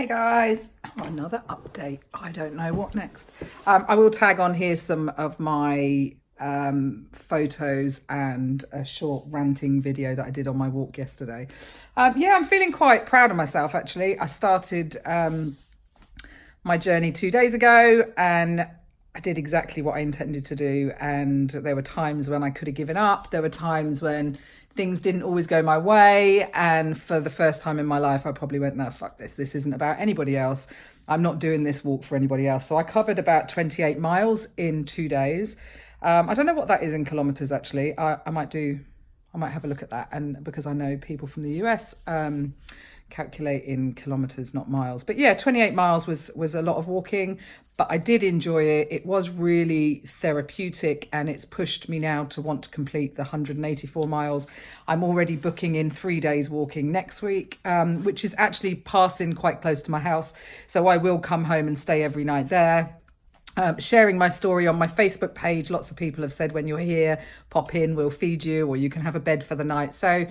Hey guys, another update. I don't know what next. I will tag on here some of my photos and a short ranting video that I did on my walk yesterday. Yeah, I'm feeling quite proud of myself actually. I started my journey 2 days ago and I did exactly what I intended to do. And there were times when I could have given up. There were times when things didn't always go my way. And for the first time in my life, I probably went, no, fuck this. This isn't about anybody else. I'm not doing this walk for anybody else. So I covered about 28 miles in 2 days. I don't know what that is in kilometers, actually. I might have a look at that. And because I know people from the US, calculate in kilometers, not miles. But yeah, 28 miles was a lot of walking, but I did enjoy it. It was really therapeutic and it's pushed me now to want to complete the 184 miles. I'm already booking in 3 days walking next week, which is actually passing quite close to my house. So I will come home and stay every night there. Sharing my story on my Facebook page. Lots of people have said when you're here, pop in, we'll feed you, or you can have a bed for the night. So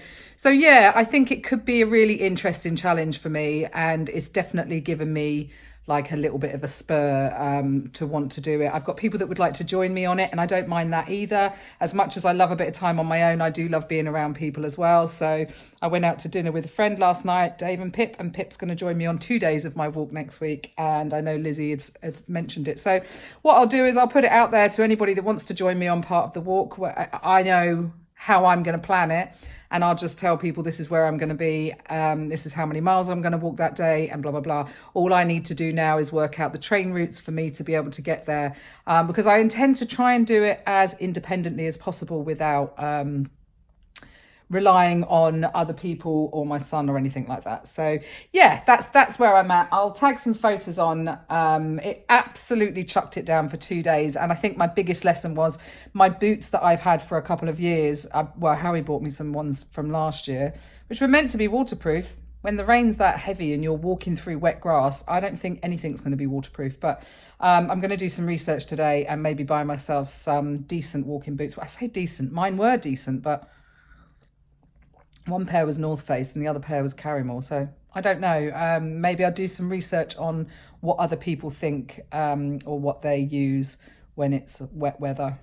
yeah, I think it could be a really interesting challenge for me, and it's definitely given me like a little bit of a spur to want to do it. I've got people that would like to join me on it, and I don't mind that either. As much as I love a bit of time on my own, I do love being around people as well. So I went out to dinner with a friend last night, Dave and Pip's going to join me on 2 days of my walk next week. And I know Lizzie has mentioned it. So what I'll do is I'll put it out there to anybody that wants to join me on part of the walk. I know how I'm going to plan it, and I'll just tell people this is where I'm going to be, this is how many miles I'm going to walk that day, and blah blah blah. All I need to do now is work out the train routes for me to be able to get there, because I intend to try and do it as independently as possible without relying on other people or my son or anything like that. So yeah, that's where I'm at. I'll tag some photos on. It absolutely chucked it down for 2 days. And I think my biggest lesson was my boots that I've had for a couple of years. Well, Howie bought me some ones from last year, which were meant to be waterproof. When the rain's that heavy and you're walking through wet grass, I don't think anything's going to be waterproof. But I'm going to do some research today and maybe buy myself some decent walking boots. Well, I say decent, mine were decent, but one pair was North Face and the other pair was Carrymore. So I don't know. Maybe I'll do some research on what other people think or what they use when it's wet weather.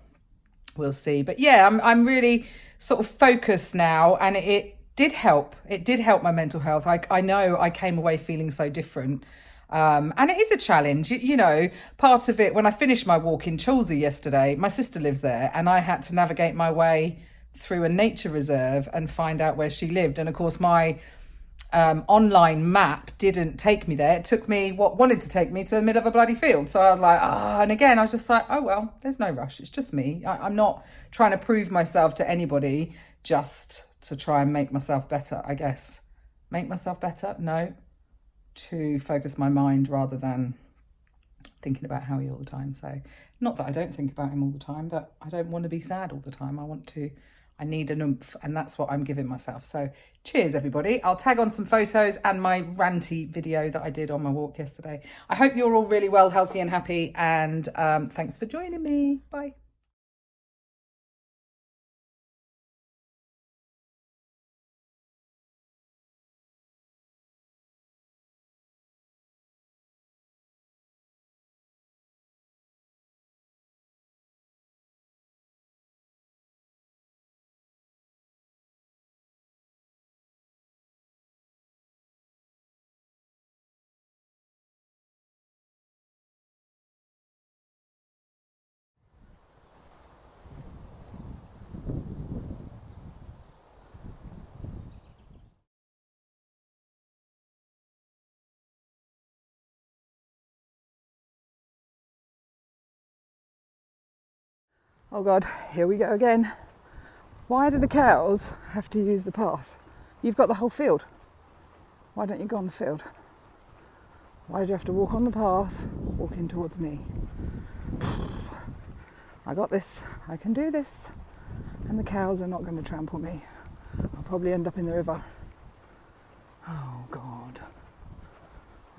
We'll see. But yeah, I'm really sort of focused now, and it did help. It did help my mental health. I know I came away feeling so different. And it is a challenge, you know. Part of it, when I finished my walk in Chelsea yesterday, my sister lives there, and I had to navigate my way through a nature reserve and find out where she lived. And of course my online map didn't take me there. It took me what wanted to take me to the middle of a bloody field. So I was like, and again I was just like, oh well, there's no rush, it's just me. I'm not trying to prove myself to anybody, just to try and make myself better, I guess. Make myself better? No, to focus my mind rather than thinking about Howie all the time. So not that I don't think about him all the time, but I don't want to be sad all the time. I need an oomph, and that's what I'm giving myself. So cheers, everybody. I'll tag on some photos and my ranty video that I did on my walk yesterday. I hope you're all really well, healthy and happy, and thanks for joining me. Bye. Oh God, here we go again. Why do the cows have to use the path? You've got the whole field. Why don't you go on the field? Why do you have to walk on the path, walking towards me? I got this, I can do this. And the cows are not going to trample me. I'll probably end up in the river. Oh God.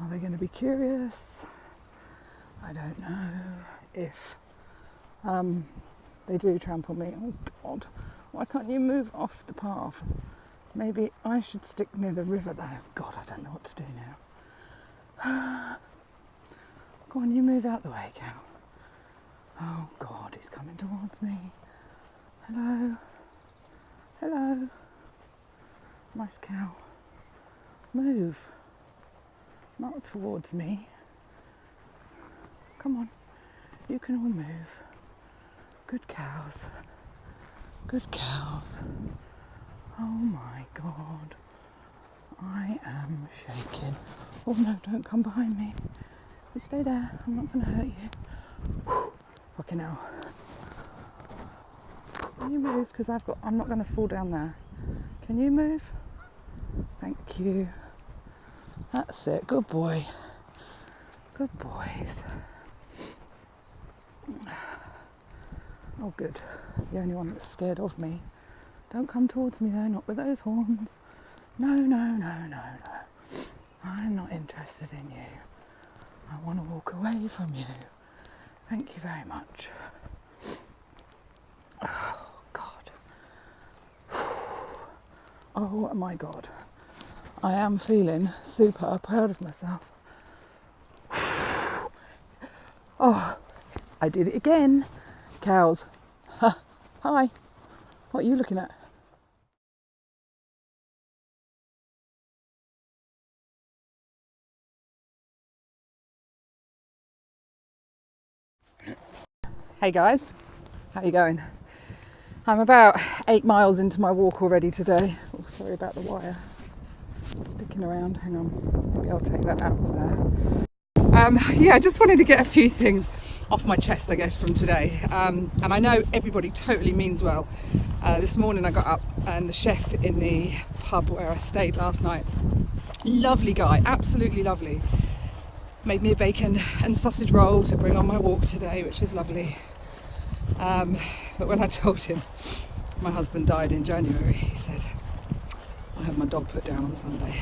Are they going to be curious? I don't know if they do trample me. Oh God, why can't you move off the path? Maybe I should stick near the river though. God, I don't know what to do now. Go on, you move out the way, cow. Oh God, he's coming towards me. Hello. Hello. Nice cow. Move. Not towards me. Come on. You can all move. Good cows. Good cows. Oh my God. I am shaking. Oh no, don't come behind me. You stay there. I'm not going to hurt you. Whew. Fucking hell. Can you move? Because I'm not going to fall down there. Can you move? Thank you. That's it. Good boy. Good boys. Oh, good. The only one that's scared of me. Don't come towards me though, not with those horns. No, no, no, no, no. I'm not interested in you. I want to walk away from you. Thank you very much. Oh, God. Oh, my God. I am feeling super proud of myself. Oh, I did it again. Cows. Hi. What are you looking at? Hey guys, how you going? I'm about 8 miles into my walk already today. Oh, sorry about the wire sticking around. Hang on, maybe I'll take that out of there. Yeah, I just wanted to get a few things off my chest, I guess, from today. And I know everybody totally means well. This morning I got up and the chef in the pub where I stayed last night, lovely guy, absolutely lovely, made me a bacon and sausage roll to bring on my walk today, which is lovely. But when I told him my husband died in January, he said, I had my dog put down on Sunday.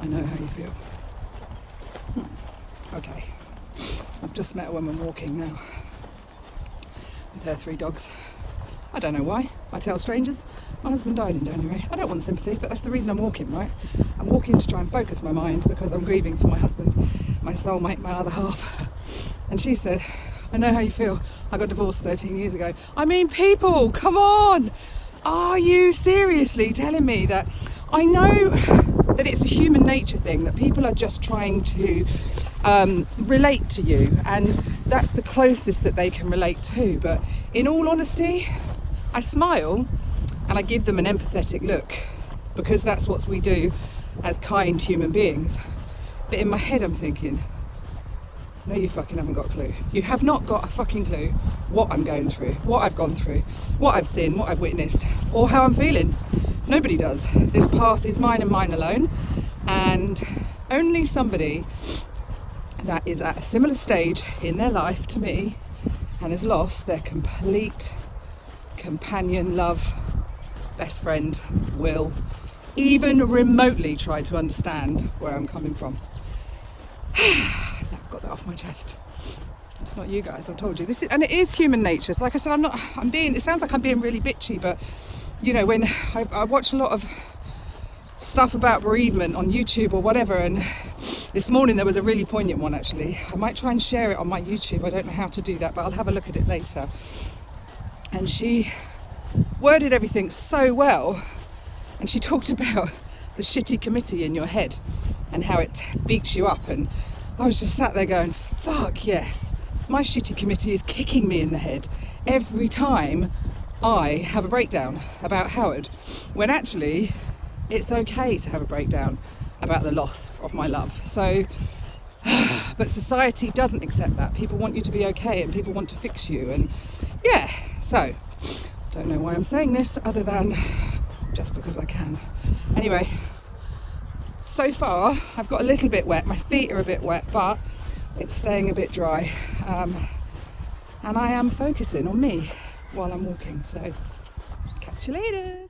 I know how you feel. Okay. I've just met a woman walking now with her 3 dogs. I don't know why. I tell strangers my husband died in January. I don't want sympathy, but that's the reason I'm walking, right? I'm walking to try and focus my mind because I'm grieving for my husband, my soulmate, my other half. And she said, I know how you feel. I got divorced 13 years ago. I mean, people, come on. Are you seriously telling me that? I know that it's a human nature thing, that people are just trying to relate to you, and that's the closest that they can relate to. But in all honesty, I smile and I give them an empathetic look because that's what we do as kind human beings. But in my head I'm thinking, no, you fucking haven't got a clue. You have not got a fucking clue what I'm going through, what I've gone through, what I've seen, what I've witnessed, or how I'm feeling. Nobody does. This path is mine and mine alone, and only somebody that is at a similar stage in their life to me and has lost their complete companion, love, best friend will even remotely try to understand where I'm coming from. Now I've got that off my chest. It's not you guys, I told you. This is, and it is human nature. So like I said, it sounds like I'm being really bitchy, but you know, when I watch a lot of stuff about bereavement on YouTube or whatever, and this morning there was a really poignant one actually. I might try and share it on my YouTube. I don't know how to do that, but I'll have a look at it later. And she worded everything so well, and she talked about the shitty committee in your head and how it beats you up, and I was just sat there going, fuck yes, my shitty committee is kicking me in the head every time I have a breakdown about Howard, when actually it's okay to have a breakdown about the loss of my love. So but society doesn't accept that. People want you to be okay and people want to fix you, and yeah, so don't know why I'm saying this other than just because I can. Anyway, so far I've got a little bit wet, my feet are a bit wet, but it's staying a bit dry, and I am focusing on me while I'm walking, so catch you later.